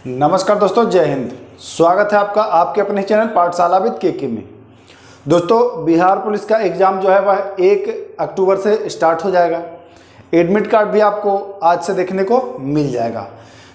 नमस्कार दोस्तों, जय हिंद। स्वागत है आपका आपके अपने चैनल पाठशाला विद के में। दोस्तों, बिहार पुलिस का एग्ज़ाम जो है वह 1 अक्टूबर से स्टार्ट हो जाएगा। एडमिट कार्ड भी आपको आज से देखने को मिल जाएगा।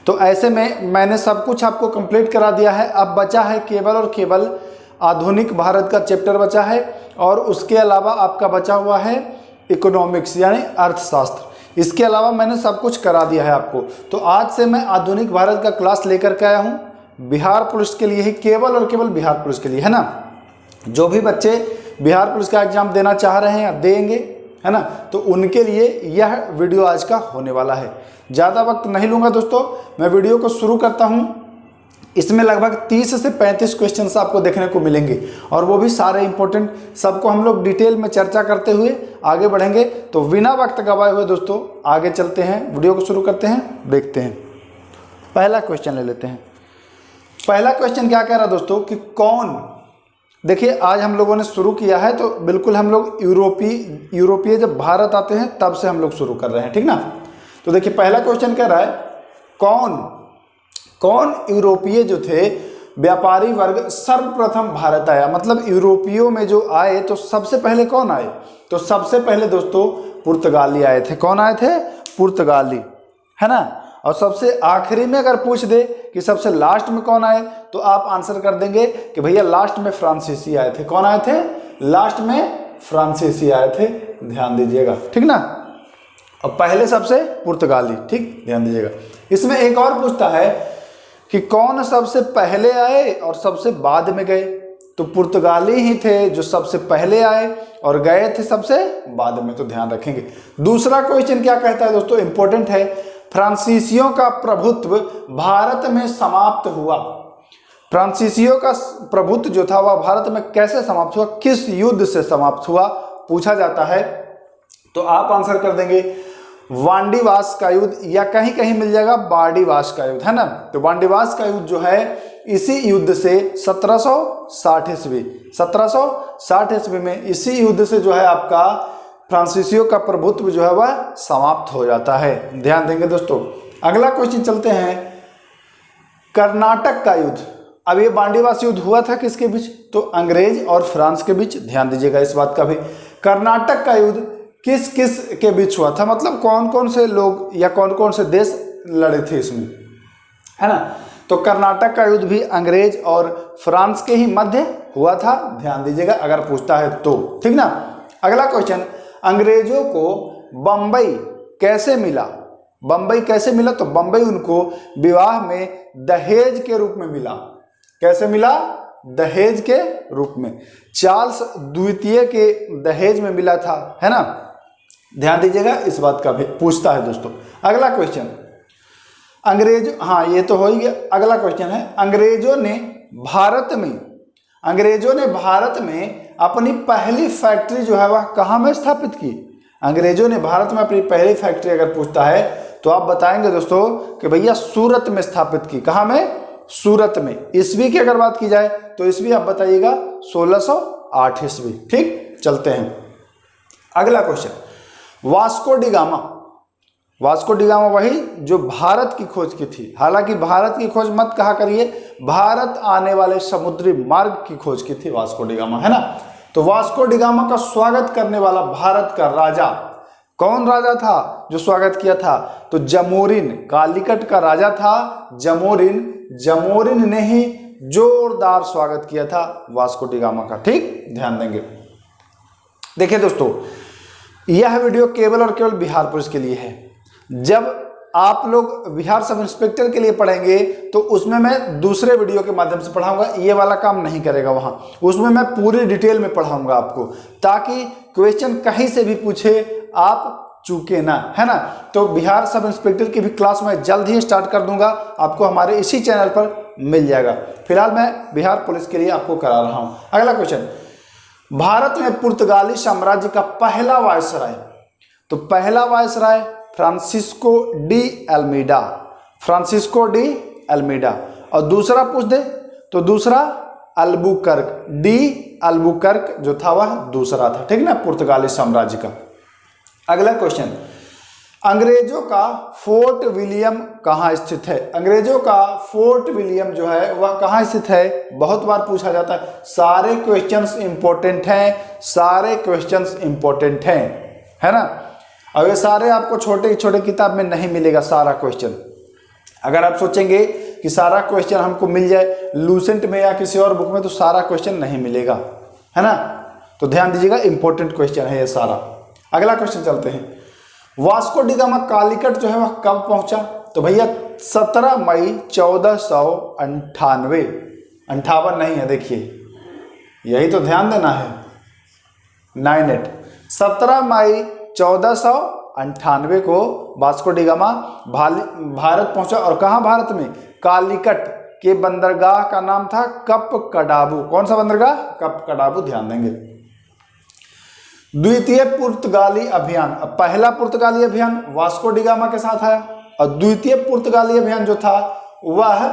तो ऐसे में मैंने सब कुछ आपको कंप्लीट करा दिया है। अब बचा है केवल और केवल आधुनिक भारत का चैप्टर बचा है, और उसके अलावा आपका बचा हुआ है इकोनॉमिक्स यानी अर्थशास्त्र। इसके अलावा मैंने सब कुछ करा दिया है आपको। तो आज से मैं आधुनिक भारत का क्लास लेकर के आया हूँ बिहार पुलिस के लिए ही, केवल और केवल बिहार पुलिस के लिए, है ना। जो भी बच्चे बिहार पुलिस का एग्जाम देना चाह रहे हैं या देंगे, है ना, तो उनके लिए यह वीडियो आज का होने वाला है। ज़्यादा वक्त नहीं लूँगा दोस्तों, मैं वीडियो को शुरू करता हूँ। इसमें लगभग 30 से 35 क्वेश्चंस आपको देखने को मिलेंगे, और वो भी सारे इंपॉर्टेंट। सबको हम लोग डिटेल में चर्चा करते हुए आगे बढ़ेंगे। तो बिना वक्त गवाए हुए दोस्तों आगे चलते हैं, वीडियो को शुरू करते हैं, देखते हैं। पहला क्वेश्चन ले लेते हैं। पहला क्वेश्चन क्या कह रहा है दोस्तों कि कौन, देखिए आज हम लोगों ने शुरू किया है तो बिल्कुल हम लोग यूरोपीय जब भारत आते हैं तब से हम लोग शुरू कर रहे हैं, ठीक ना। तो देखिए पहला क्वेश्चन कह रहा है कौन यूरोपीय जो थे व्यापारी वर्ग सर्वप्रथम भारत आया। मतलब यूरोपियों में जो आए तो सबसे पहले कौन आए, तो सबसे पहले दोस्तों पुर्तगाली आए थे। कौन आए थे? पुर्तगाली, है ना। और सबसे आखिरी में अगर पूछ दे कि सबसे लास्ट में कौन आए, तो आप आंसर कर देंगे कि भैया लास्ट में फ्रांसीसी आए थे। कौन आए थे? लास्ट में फ्रांसीसी आए थे। ध्यान दीजिएगा, ठीक ना। और पहले सबसे पुर्तगाली, ठीक, ध्यान दीजिएगा। इसमें एक और पूछता है कि कौन सबसे पहले आए और सबसे बाद में गए। तो पुर्तगाली ही थे जो सबसे पहले आए और गए थे सबसे बाद में, तो ध्यान रखेंगे। दूसरा क्वेश्चन क्या कहता है दोस्तों, इंपॉर्टेंट है। फ्रांसीसियों का प्रभुत्व भारत में समाप्त हुआ। फ्रांसीसियों का प्रभुत्व जो था वह भारत में कैसे समाप्त हुआ, किस युद्ध से समाप्त हुआ, पूछा जाता है। तो आप आंसर कर देंगे वांडीवास का युद्ध, या कहीं कहीं मिल जाएगा बार्डीवास का युद्ध, है ना। तो वांडीवास का युद्ध जो है इसी युद्ध से 1760 ईस्वी में इसी युद्ध से जो है आपका फ्रांसीसियों का प्रभुत्व जो है वह समाप्त हो जाता है। ध्यान देंगे दोस्तों। अगला क्वेश्चन चलते हैं, कर्नाटक का युद्ध। अब ये वांडीवास युद्ध हुआ था किसके बीच, तो अंग्रेज और फ्रांस के बीच। ध्यान दीजिएगा इस बात का भी। कर्नाटक का युद्ध किस किस के बीच हुआ था, मतलब कौन कौन से लोग या कौन कौन से देश लड़े थे इसमें, है ना। तो कर्नाटक का युद्ध भी अंग्रेज और फ्रांस के ही मध्य हुआ था। ध्यान दीजिएगा अगर पूछता है तो, ठीक ना। अगला क्वेश्चन, अंग्रेजों को बंबई कैसे मिला। बंबई कैसे मिला, तो बंबई उनको विवाह में दहेज के रूप में मिला। कैसे मिला? दहेज के रूप में। चार्ल्स द्वितीय के दहेज में मिला था, है ना। ध्यान दीजिएगा इस बात का भी पूछता है दोस्तों। अगला क्वेश्चन, हाँ ये तो हो ही गया। अगला क्वेश्चन है, अंग्रेजों ने भारत में अपनी पहली फैक्ट्री जो है वह कहाँ में स्थापित की। अंग्रेजों ने भारत में अपनी पहली फैक्ट्री अगर पूछता है तो आप बताएंगे दोस्तों कि भैया सूरत में स्थापित की। कहाँ में? सूरत में। ईस्वी की अगर बात की जाए तो ईस्वी आप बताइएगा 1608 ईस्वी, ठीक। चलते हैं अगला क्वेश्चन, वास्को डी गामा वही जो भारत की खोज की थी। हालांकि भारत की खोज मत कहा करिए, भारत आने वाले समुद्री मार्ग की खोज की थी वास्को डी गामा, है ना। तो वास्को डी गामा का स्वागत करने वाला भारत का राजा कौन राजा था जो स्वागत किया था, तो जमोरिन, कालीकट का राजा था जमोरिन ने ही जोरदार स्वागत किया था वास्को डी गामा का, ठीक। ध्यान देंगे। देखिए दोस्तों, यह वीडियो केवल और केवल बिहार पुलिस के लिए है। जब आप लोग बिहार सब इंस्पेक्टर के लिए पढ़ेंगे तो उसमें मैं दूसरे वीडियो के माध्यम से पढ़ाऊंगा, ये वाला काम नहीं करेगा वहां। उसमें मैं पूरी डिटेल में पढ़ाऊंगा आपको, ताकि क्वेश्चन कहीं से भी पूछे आप चूके ना, है ना। तो बिहार सब इंस्पेक्टर की भी क्लास मैं जल्द ही स्टार्ट कर दूंगा, आपको हमारे इसी चैनल पर मिल जाएगा। फिलहाल मैं बिहार पुलिस के लिए आपको करा रहा हूं। अगला क्वेश्चन, भारत में पुर्तगाली साम्राज्य का पहला वायसराय, तो पहला वायसराय फ्रांसिस्को डी अल्मीडा। और दूसरा पूछ दे तो दूसरा अल्बुकर्क जो था वह दूसरा था, ठीक ना, पुर्तगाली साम्राज्य का। अगला क्वेश्चन, अंग्रेजों का फोर्ट विलियम कहाँ स्थित है? अंग्रेजों का फोर्ट विलियम जो है वह कहाँ स्थित है? बहुत बार पूछा जाता है। सारे क्वेश्चंस इंपॉर्टेंट हैं, सारे क्वेश्चंस इंपॉर्टेंट हैं, है ना। और ये सारे आपको छोटे छोटे किताब में नहीं मिलेगा सारा क्वेश्चन। अगर आप सोचेंगे कि सारा क्वेश्चन हमको मिल जाए लूसेंट में या किसी और बुक में, तो सारा क्वेश्चन नहीं मिलेगा, है ना। तो ध्यान दीजिएगा, इंपॉर्टेंट क्वेश्चन है ये सारा। अगला क्वेश्चन चलते हैं। वास्को डी गामा कालीकट जो है वह कब पहुंचा? तो भैया 17 मई 1498। 58 नहीं है, देखिए यही तो ध्यान देना है, 98। 17 मई 1498 को वास्को डी गामा भारत पहुंचा। और कहाँ भारत में? कालीकट के बंदरगाह का नाम था कप कडाबू। कौन सा बंदरगाह? कप कडाबू, ध्यान देंगे। द्वितीय पुर्तगाली अभियान, पहला पुर्तगाली अभियान वास्को डी गामा के साथ आया, और द्वितीय पुर्तगाली अभियान जो था वह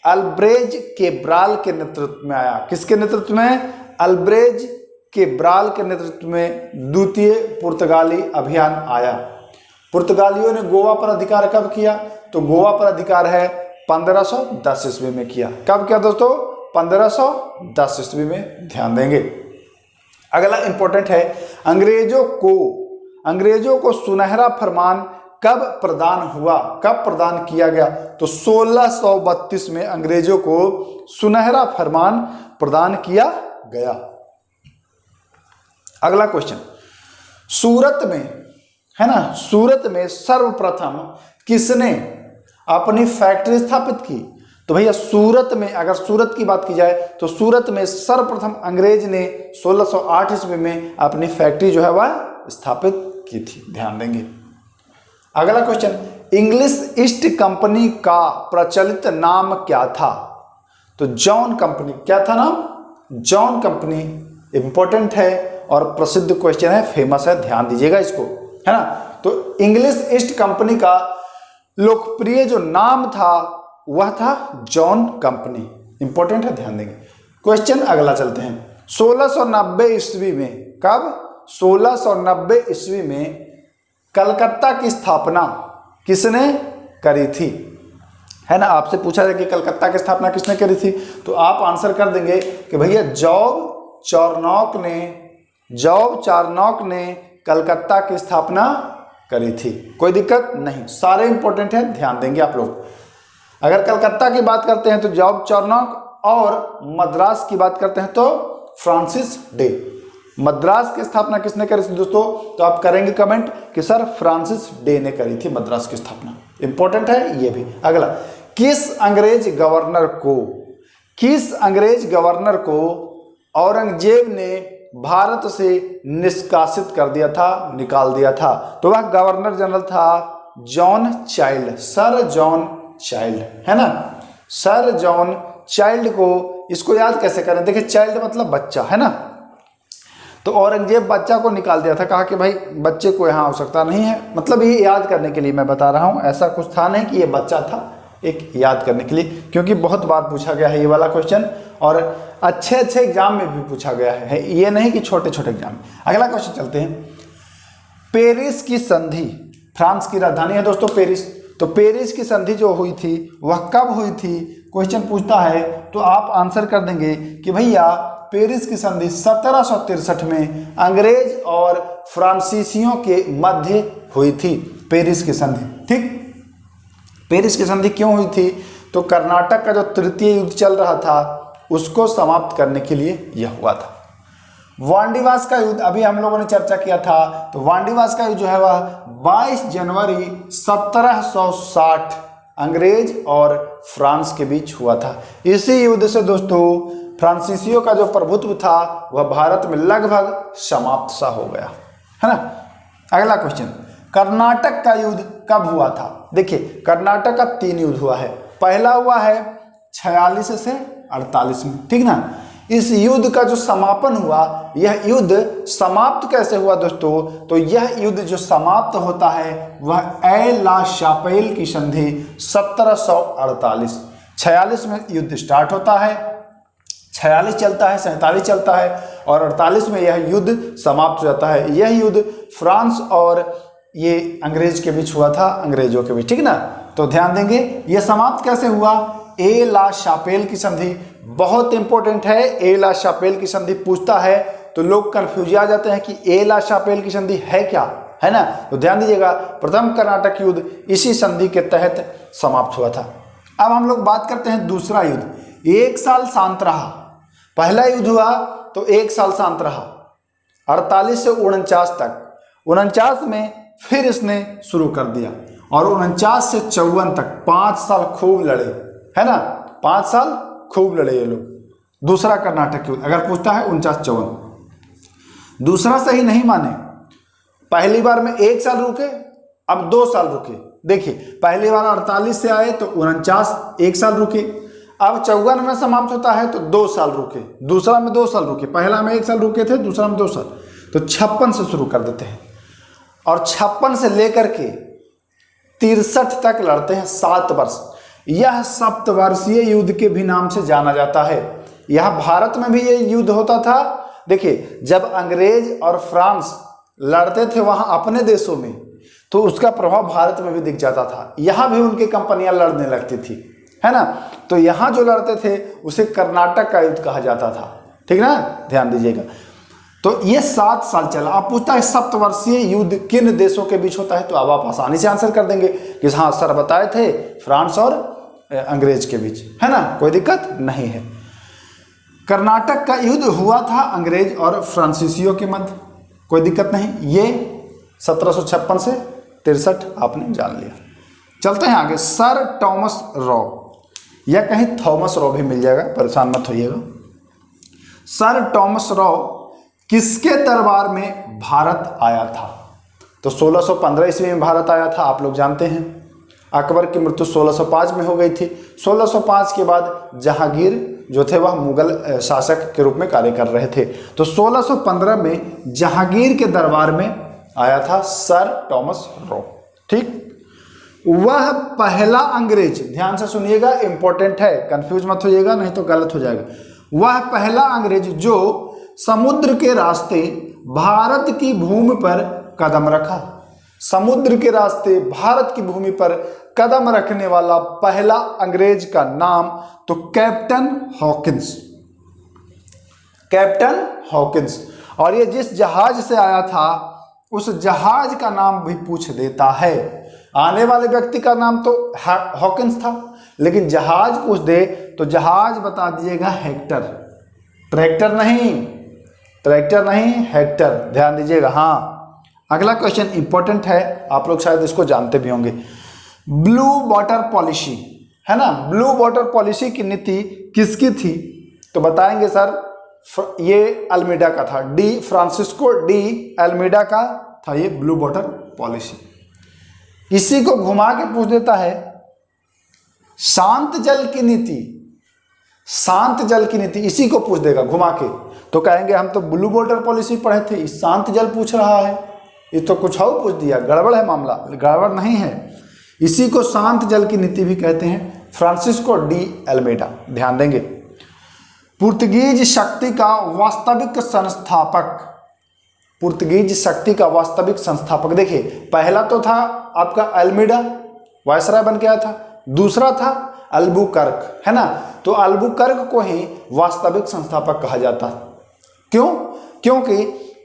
अल्ब्रेज केब्राल के नेतृत्व में आया। किसके नेतृत्व में? अल्ब्रेज केब्राल के नेतृत्व में द्वितीय पुर्तगाली अभियान आया। पुर्तगालियों ने गोवा पर अधिकार कब किया? तो गोवा पर अधिकार है 1510 ईस्वी में किया। कब किया दोस्तों? 1510 ईस्वी में, ध्यान देंगे। अगला इंपॉर्टेंट है, अंग्रेजों को सुनहरा फरमान कब प्रदान हुआ? कब प्रदान किया गया? तो 1632 में अंग्रेजों को सुनहरा फरमान प्रदान किया गया। अगला क्वेश्चन, सूरत में, है ना, सूरत में सर्वप्रथम किसने अपनी फैक्ट्री स्थापित की? तो भैया सूरत में, अगर सूरत की बात की जाए तो सूरत में सर्वप्रथम अंग्रेज ने 1608 ईस्वी में अपनी फैक्ट्री जो है वह स्थापित की थी, ध्यान देंगे। अगला क्वेश्चन, इंग्लिश ईस्ट कंपनी का प्रचलित नाम क्या था? तो जॉन कंपनी। क्या था नाम? John company. इंपॉर्टेंट है और प्रसिद्ध क्वेश्चन है, फेमस है, ध्यान दीजिएगा इसको, है ना। तो इंग्लिश ईस्ट कंपनी का लोकप्रिय जो नाम था वह था जॉन कंपनी। इंपॉर्टेंट है, ध्यान देंगे। क्वेश्चन अगला चलते हैं। 1690 ईस्वी में, कब? 1690 ईस्वी में कलकत्ता की स्थापना किसने करी थी? है ना, आपसे पूछा जाए कि कलकत्ता की स्थापना किसने करी थी, तो आप आंसर कर देंगे कि भैया जॉब चार्नॉक ने कलकत्ता की स्थापना करी थी। कोई दिक्कत नहीं, सारे इंपॉर्टेंट है, ध्यान देंगे आप लोग। अगर कलकत्ता की बात करते हैं तो जॉब चार्नॉक, और मद्रास की बात करते हैं तो फ्रांसिस डे। मद्रास की स्थापना किसने करी थी दोस्तों? तो आप करेंगे कमेंट कि सर फ्रांसिस डे ने करी थी मद्रास की स्थापना। इंपॉर्टेंट है ये भी। अगला, किस अंग्रेज गवर्नर को औरंगजेब ने भारत से निष्कासित कर दिया था, निकाल दिया था? तो वह गवर्नर जनरल था John child, sir John child, है ना। सर जॉन चाइल्ड को, इसको याद कैसे करें? देखिए चाइल्ड मतलब बच्चा, है ना। तो औरंगजेब बच्चा को निकाल दिया था, कहा कि भाई बच्चे को यहाँ आवश्यकता नहीं है। मतलब ये याद करने के लिए मैं बता रहा हूँ, ऐसा कुछ था नहीं कि ये बच्चा था, एक याद करने के लिए, क्योंकि बहुत बार पूछा गया है ये वाला क्वेश्चन, और अच्छे एग्जाम में भी पूछा गया है, ये नहीं कि छोटे छोटे एग्जाम में। अगला क्वेश्चन चलते हैं। पेरिस की संधि, फ्रांस की राजधानी है दोस्तों पेरिस। तो पेरिस की संधि जो हुई थी वह कब हुई थी? क्वेश्चन पूछता है तो आप आंसर कर देंगे कि भैया पेरिस की संधि 1763 में अंग्रेज और फ्रांसीसियों के मध्य हुई थी। पेरिस की संधि, ठीक। पेरिस की संधि क्यों हुई थी? तो कर्नाटक का जो तृतीय युद्ध चल रहा था उसको समाप्त करने के लिए यह हुआ था। वांडीवास का युद्ध अभी हम लोगों ने चर्चा किया था, तो वांडीवास का युद्ध जो है वह 22 जनवरी 1760 अंग्रेज और फ्रांस के बीच हुआ था। इसी युद्ध से दोस्तों फ्रांसीसियों का जो प्रभुत्व था वह भारत में लगभग समाप्त सा हो गया, है ना। अगला क्वेश्चन, कर्नाटक का युद्ध कब हुआ था? देखिए कर्नाटक का 3 युद्ध हुआ है। पहला हुआ है 46 से 48 में, ठीक ना। इस युद्ध का जो समापन हुआ, यह युद्ध समाप्त कैसे हुआ दोस्तों? तो यह युद्ध जो समाप्त होता है वह ए ला शापेल की संधि 1748। 46 में युद्ध स्टार्ट होता है, 46 चलता है, 47 चलता है, और 48 में यह युद्ध समाप्त हो जाता है। यह युद्ध फ्रांस और ये अंग्रेज के बीच हुआ था, अंग्रेजों के बीच, ठीक ना। तो ध्यान देंगे ये समाप्त कैसे हुआ, ए ला शापेल की संधि, बहुत इंपॉर्टेंट है। ए ला शापेल की संधि पूछता है तो लोग कंफ्यूज आ जाते हैं कि ए ला शापेल की संधि है क्या, है ना। तो ध्यान दीजिएगा प्रथम कर्नाटक युद्ध इसी संधि के तहत समाप्त हुआ था। अब हम लोग बात करते हैं दूसरा युद्ध। 1 साल शांत रहा। पहला युद्ध हुआ तो 1 साल शांत रहा, 48 से 49 तक। 49 में फिर इसने शुरू कर दिया और 49 से 54 तक 5 साल खूब लड़े, है ना। 5 साल खूब लड़े ये लोग। दूसरा कर्नाटक युद्ध अगर पूछता है 49-54। दूसरा सही नहीं माने, पहली बार में 1 साल रुके, अब 2 साल रुके। देखिए पहली बार 48 से आए तो 49 1 साल रुके, अब 54 में समाप्त होता है तो 2 साल रुके, दूसरा में 2 साल रुके, पहला में 1 साल रुके थे, दूसरा में 2 साल, तो 56 से शुरू कर देते हैं और 56 से लेकर के 63 तक लड़ते हैं 7 वर्ष। यह सप्तवर्षीय युद्ध के भी नाम से जाना जाता है। यह भारत में भी ये युद्ध होता था। देखिए जब अंग्रेज और फ्रांस लड़ते थे वहां अपने देशों में तो उसका प्रभाव भारत में भी दिख जाता था। यहाँ भी उनकी कंपनियां लड़ने लगती थी, है ना। तो यहाँ जो लड़ते थे उसे कर्नाटक का युद्ध कहा जाता था, ठीक ना, ध्यान दीजिएगा। तो ये 7 साल चला। अब पूछता है सप्तवर्षीय युद्ध किन देशों के बीच होता है, तो अब आप आसानी से आंसर कर देंगे कि हाँ सर बताए थे फ्रांस और अंग्रेज के बीच, है ना, कोई दिक्कत नहीं है। कर्नाटक का युद्ध हुआ था अंग्रेज और फ्रांसीसियों के मध्य, कोई दिक्कत नहीं। ये 1756 से 63 आपने जान लिया। चलते हैं आगे। सर टॉमस रॉ, या कहीं थॉमस रॉ भी मिल जाएगा, परेशान मत होइएगा। सर टॉमस रॉ किसके दरबार में भारत आया था, तो 1615 ईस्वी में भारत आया था, आप लोग जानते हैं। अकबर की मृत्यु 1605 में हो गई थी। 1605 के बाद जहांगीर जो थे वह मुगल शासक के रूप में कार्य कर रहे थे, तो 1615 में जहांगीर के दरबार में आया था सर टॉमस रॉ, ठीक। वह पहला अंग्रेज, ध्यान से सुनिएगा इंपॉर्टेंट है, कंफ्यूज मत होइएगा नहीं तो गलत हो जाएगा। वह पहला अंग्रेज जो समुद्र के रास्ते भारत की भूमि पर कदम रखा, समुद्र के रास्ते भारत की भूमि पर कदम रखने वाला पहला अंग्रेज का नाम तो कैप्टन हॉकिंस, कैप्टन हॉकिंस। और ये जिस जहाज से आया था उस जहाज का नाम भी पूछ देता है। आने वाले व्यक्ति का नाम तो हॉकिंस था, लेकिन जहाज पूछ दे तो जहाज बता दीजिएगा हेक्टर, ट्रैक्टर नहीं, ट्रैक्टर नहीं, हेक्टर, ध्यान दीजिएगा। हाँ अगला क्वेश्चन इंपॉर्टेंट है, आप लोग शायद इसको जानते भी होंगे। ब्लू वाटर पॉलिसी, है ना, ब्लू वाटर पॉलिसी की नीति किसकी थी, तो बताएंगे सर ये अल्मीडा का था, डी फ्रांसिस्को डी अल्मीडा का था ये ब्लू वाटर पॉलिसी। इसी को घुमा के पूछ देता है शांत जल की नीति, शांत जल की नीति इसी को पूछ देगा घुमा के, तो कहेंगे हम तो ब्लू वाटर पॉलिसी पढ़े थे, इस शांत जल पूछ रहा है, ये तो कुछ और पूछ दिया, गड़बड़ है मामला, गड़बड़ नहीं है। इसी को शांत जल की नीति भी कहते हैं, फ्रांसिस्को डी अल्मीडा, ध्यान देंगे। पुर्तगीज शक्ति का वास्तविक संस्थापक, पुर्तगीज शक्ति का वास्तविक संस्थापक, देखिए पहला तो था आपका अल्मीडा, वायसराय बन के आया था, दूसरा था अल्बुकर्क, है ना, तो अल्बुकर्क को ही वास्तविक संस्थापक कहा जाता है। क्यों, क्योंकि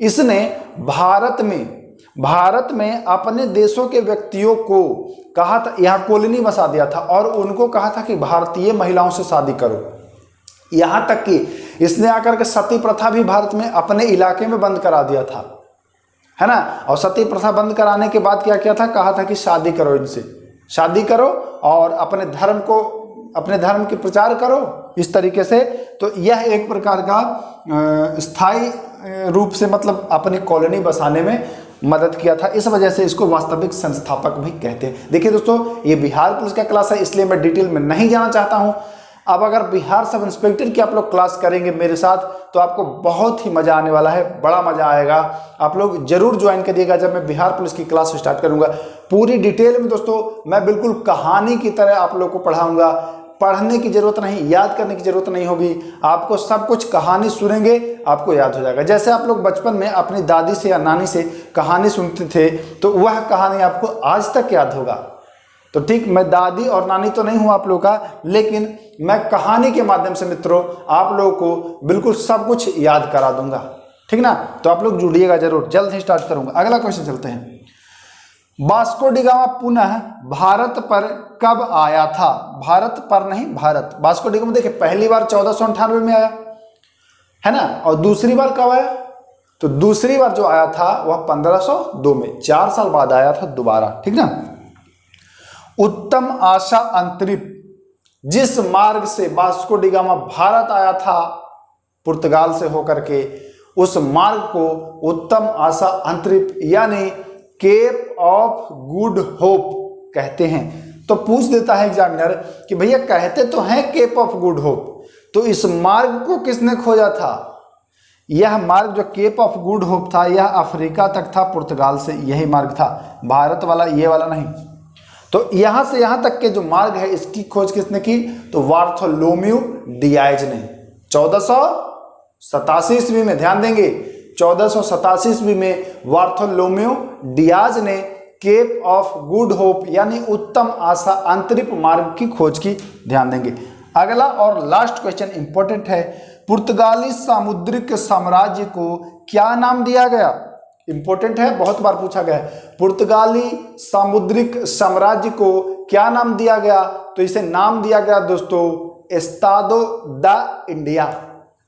इसने भारत में अपने देशों के व्यक्तियों को कहा था, यहाँ कॉलोनी बसा दिया था और उनको कहा था कि भारतीय महिलाओं से शादी करो। यहाँ तक कि इसने आकर के सती प्रथा भी भारत में अपने इलाके में बंद करा दिया था, है ना। और सती प्रथा बंद कराने के बाद क्या किया था, कहा था कि शादी करो, इनसे शादी करो और अपने धर्म को, अपने धर्म के प्रचार करो इस तरीके से। तो यह एक प्रकार का स्थायी रूप से मतलब अपनी कॉलोनी बसाने में मदद किया था, इस वजह से इसको वास्तविक संस्थापक भी कहते हैं। देखिए दोस्तों ये बिहार पुलिस का क्लास है इसलिए मैं डिटेल में नहीं जाना चाहता हूं। अब अगर बिहार सब इंस्पेक्टर की आप लोग क्लास करेंगे मेरे साथ तो आपको बहुत ही मज़ा आने वाला है, बड़ा मज़ा आएगा। आप लोग जरूर ज्वाइन करिएगा जब मैं बिहार पुलिस की क्लास स्टार्ट करूंगा। पूरी डिटेल में दोस्तों मैं बिल्कुल कहानी की तरह आप लोग को पढ़ाऊंगा, पढ़ने की जरूरत नहीं, याद करने की जरूरत नहीं होगी। आपको सब कुछ कहानी सुनेंगे आपको याद हो जाएगा। जैसे आप लोग बचपन में अपनी दादी से या नानी से कहानी सुनते थे तो वह कहानी आपको आज तक याद होगा। तो ठीक, मैं दादी और नानी तो नहीं हूं आप लोगों का, लेकिन मैं कहानी के माध्यम से मित्रों आप लोगों को बिल्कुल सब कुछ याद करा दूंगा, ठीक ना। तो आप लोग जुड़िएगा जरूर, जल्द ही स्टार्ट करूंगा। अगला क्वेश्चन चलते हैं। वास्को डी गामा पुनः भारत पर कब आया था? भारत पर नहीं, भारत। वास्को डी गामा देखिए पहली बार 1498 में आया है ना, और दूसरी बार कब आया? तो दूसरी बार जो आया था वह 1502 में, 4 साल बाद आया था दोबारा, ठीक ना। उत्तम आशा अंतरिक्ष, जिस मार्ग से वास्को डी गामा भारत आया था पुर्तगाल से होकर के, उस मार्ग को उत्तम आशा अंतरिक्ष यानी केप ऑफ गुड होप कहते हैं। तो पूछ देता है एग्जामिनर कि भैया कहते तो हैं केप ऑफ गुड होप, तो इस मार्ग को किसने खोजा था? यह मार्ग जो केप ऑफ गुड होप था यह अफ्रीका तक था, पुर्तगाल से यही मार्ग था, भारत वाला ये वाला नहीं। तो यहां से यहां तक के जो मार्ग है इसकी खोज किसने की? तो बार्थोलोम्यू डियाज ने 1487 ईस्वी में, ध्यान देंगे 1487 ईस्वी में बार्थोलोम्यू डियाज ने केप ऑफ गुड होप यानी उत्तम आशा अंतरिक्ष मार्ग की खोज की, ध्यान देंगे। अगला और लास्ट क्वेश्चन इंपॉर्टेंट है। पुर्तगाली सामुद्रिक साम्राज्य को क्या नाम दिया गया? इंपॉर्टेंट है, बहुत बार पूछा गया है। पुर्तगाली सामुद्रिक साम्राज्य को क्या नाम दिया गया? तो इसे नाम दिया गया दोस्तों Estado the India,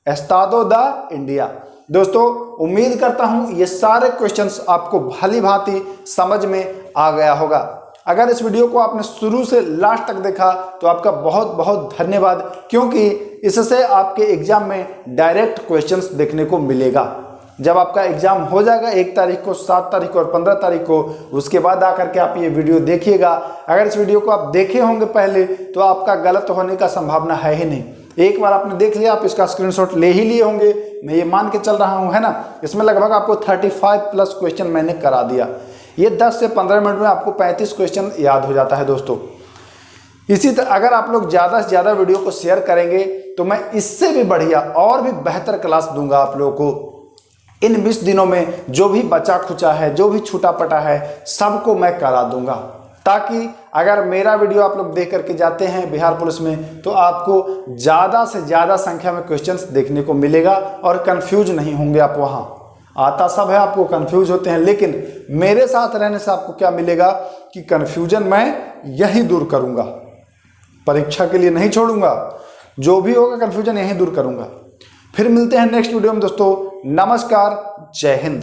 Estado the India. दोस्तों उम्मीद करता हूं ये सारे क्वेश्चंस आपको भली भांति समझ में आ गया होगा। अगर इस वीडियो को आपने शुरू से लास्ट तक देखा तो आपका बहुत बहुत धन्यवाद, क्योंकि इससे आपके एग्जाम में डायरेक्ट क्वेश्चंस देखने को मिलेगा। जब आपका एग्जाम हो जाएगा 1 तारीख को, 7 तारीख को और 15 तारीख को, उसके बाद आकर के आप ये वीडियो देखिएगा। अगर इस वीडियो को आप देखे होंगे पहले तो आपका गलत होने का संभावना है ही नहीं। एक बार आपने देख लिया, आप इसका स्क्रीनशॉट ले ही लिए होंगे, मैं ये मान के चल रहा हूँ, है ना। इसमें लगभग आपको 35 प्लस क्वेश्चन मैंने करा दिया। ये 10 से 15 मिनट में आपको 35 क्वेश्चन याद हो जाता है दोस्तों। इसी तरह अगर आप लोग ज़्यादा से ज़्यादा वीडियो को शेयर करेंगे तो मैं इससे भी बढ़िया और भी बेहतर क्लास दूंगा आप लोगों को। इन 20 दिनों में जो भी बचा खुचा है, जो भी छूटा पटा है, सबको मैं करा दूंगा, ताकि अगर मेरा वीडियो आप लोग देख करके जाते हैं बिहार पुलिस में तो आपको ज़्यादा से ज़्यादा संख्या में क्वेश्चंस देखने को मिलेगा और कंफ्यूज नहीं होंगे आप। वहाँ आता सब है, आपको कंफ्यूज होते हैं, लेकिन मेरे साथ रहने से आपको क्या मिलेगा कि कंफ्यूजन मैं यही दूर करूँगा, परीक्षा के लिए नहीं छोड़ूंगा। जो भी होगा कंफ्यूजन यही दूर करूँगा। फिर मिलते हैं नेक्स्ट वीडियो में दोस्तों। नमस्कार, जय हिंद।